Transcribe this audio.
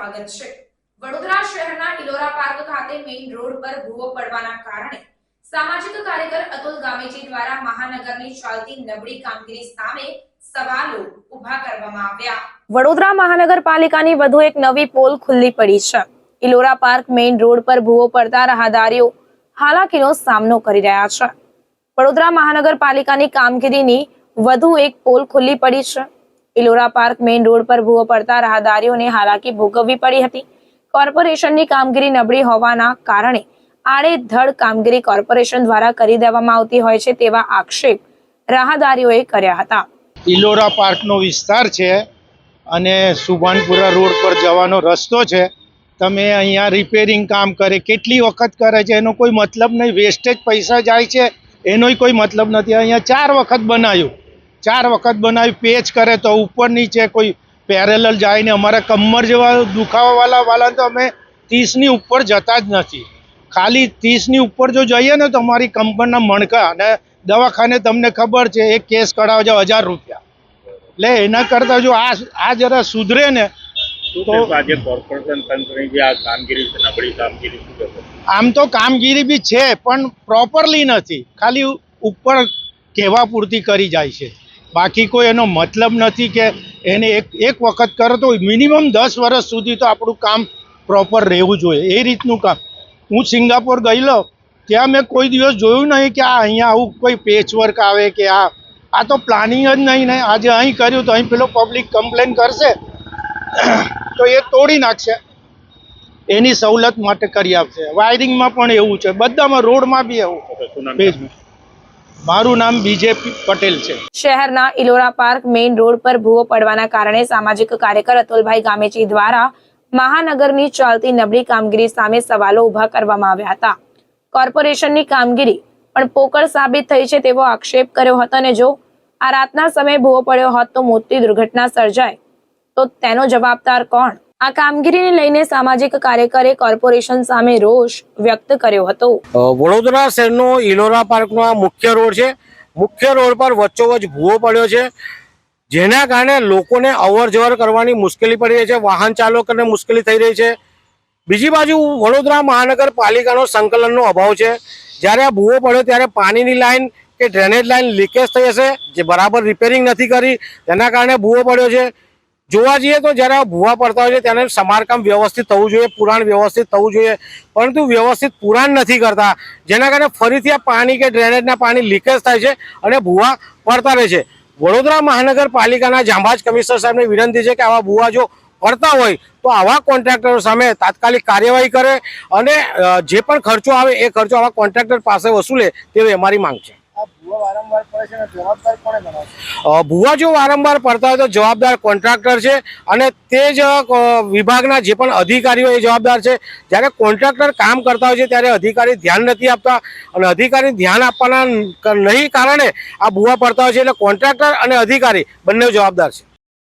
સ્વાગત છે। વડોદરા શહેરના ઇલોરા પાર્ક ખાતે મેઇન રોડ પર ભૂવો પડવાના કારણે સામાજિક કાર્યકર અતુલ ગામેજી દ્વારા મહાનગરની ચાલતી નબળી કામગીરી સામે સવાલો ઊભા કરવામાં આવ્યા। વડોદરા મહાનગરપાલિકાની વધુ એક નવી પોલ ખુલ્લી પડી છે। ઇલોરા પાર્ક મેઇન રોડ પર ભૂવો પડતા રાહદારીઓ હાલાકીનો સામનો કરી રહ્યા છે। વડોદરા મહાનગરપાલિકાની કામગીરીની વધુ એક પોલ ખુલ્લી પડી છે। ઇલોરા પાર્ક મેઇન રોડ પર ભૂવો પડતા રાહદારીઓને હાલાકી ભોગવવી પડી હતી। કોર્પોરેશનની કામગીરી નબળી હોવાના કારણે આડેધડ કામગીરી કોર્પોરેશન દ્વારા કરી દેવામાં આવતી હોય છે તેવા આક્ષેપ રાહદારીઓએ કર્યા હતા। ઇલોરા પાર્કનો વિસ્તાર છે અને સુભાનપુરા રોડ પર જવાનો રસ્તો છે। તમે અહીંયા રિપેરિંગ કામ કરે કેટલી વખત કરે છે એનો કોઈ મતલબ નહીં, વેસ્ટેજ પૈસા જાય છે એનોય કોઈ મતલબ નથી। અહીંયા 4 વખત બનાવ્યું, 4 વખત બનાવ્યું, પેચ કરે તો ઉપર નીચે કોઈ પેરેલલ જાય ને અમારા કમર જેવા દુખાવાવાળા તો અમે 30ની ઉપર જતા જ નથી। ખાલી 30ની ઉપર જો જઈએ ને તો અમારી કંપનીના મણકા અને દવાખાને તમને ખબર છે એક કેસ કઢાવે છે 1000 રૂપિયા। એટલે એના કરતાં જો આ જરા સુધરે ને તો આજે કોર્પોરેશન તંત્રની જે આ કામગીરી છે નબળી કામગીરી શું કહેશો? આમ તો કામગીરી બી છે પણ પ્રોપરલી નથી, ખાલી ઉપર કહેવા પૂરતી કરી જાય છે, બાકી કોઈ એનો મતલબ નથી કે એને એક વખત કરો તો મિનિમમ 10 વર્ષ સુધી તો આપણું કામ પ્રોપર રહેવું જોઈએ એ રીતનું કામ। હું સિંગાપોર ગયેલો, ત્યાં મેં કોઈ દિવસ જોયું નહીં કે આ અહીંયા આવું કોઈ પેચવર્ક આવે કે આ તો પ્લાનિંગ જ નહીં ને આજે અહીં કર્યું તો અહીં પેલો પબ્લિક કમ્પ્લેન કરશે તો એ તોડી નાખશે, એની સવલત માટે કરી આપશે। વાયરિંગમાં પણ એવું છે, બધામાં રોડમાં બી એવું। મારું નામ બીજેપી પટેલ છે। શહેરના ઇલોરા પાર્ક મેઇન રોડ પર ભૂવો પડવાના કારણે સામાજિક કાર્યકર અતુલભાઈ ગામેજી દ્વારા મહાનગરની ચાલતી નબળી કામગીરી સામે સવાલો ઊભા કરવામાં આવ્યા હતા। કોર્પોરેશનની કામગીરી પણ પોકળ સાબિત થઈ છે તેવો આક્ષેપ કર્યો હતો અને જો આ રાતના સમયે ભૂવો પડ્યો હોત તો મોટી દુર્ઘટના સર્જાય તો તેનો જવાબદાર કોણ? આ કામગીરીને લઈને સામાજિક કાર્યકરે કોર્પોરેશન સામે રોષ વ્યક્ત કર્યો હતો। વડોદરા શહેરનો ઇલોરા પાર્કનો આ મુખ્ય રોડ છે। મુખ્ય રોડ પર વચ્ચોવચ્ચ ભૂવો પડ્યો છે, જેના કારણે લોકોને અવર જવર કરવાની મુશ્કેલી પડી રહી છે, વાહન ચાલકોને મુશ્કેલી થઈ રહી છે। બીજી બાજુ વડોદરા મહાનગરપાલિકાનો સંકલનનો અભાવ છે। જ્યારે આ ભૂવો પડ્યો ત્યારે પાણીની લાઈન કે ડ્રેનેજ લાઈન લીકેજ થઈ હશે, જે બરાબર રિપેરિંગ નથી કરી, તેના કારણે ભૂવો પડ્યો છે। જોવા જઈએ તો જ્યારે ભૂવા પડતા હોય છે ત્યારે સમારકામ વ્યવસ્થિત થવું જોઈએ, પુરાણ વ્યવસ્થિત થવું જોઈએ, પરંતુ વ્યવસ્થિત પુરાણ નથી કરતા, જેના કારણે ફરીથી આ પાણી કે ડ્રેનેજના પાણી લીકેજ થાય છે અને ભૂવા પડતા રહે છે। વડોદરા મહાનગરપાલિકાના જાંબાજ કમિશનર સાહેબને વિનંતી છે કે આવા ભૂવા જો પડતા હોય તો આવા કોન્ટ્રાક્ટરો સામે તાત્કાલિક કાર્યવાહી કરે અને જે પણ ખર્ચો આવે એ ખર્ચો આવા કોન્ટ્રાક્ટર પાસે વસૂલે તેવી અમારી માંગ છે। ભૂવા જો વારંવાર પડતા હોય તો જવાબદાર કોન્ટ્રાક્ટર છે અને તે જ વિભાગના જે પણ અધિકારીઓ એ જવાબદાર છે। જ્યારે કોન્ટ્રાક્ટર કામ કરતા હોય છે ત્યારે અધિકારી ધ્યાન નથી આપતા અને અધિકારી ધ્યાન આપવાના નહીં કારણે આ ભૂવા પડતા હોય છે, એટલે કોન્ટ્રાક્ટર અને અધિકારી બંને જવાબદાર છે।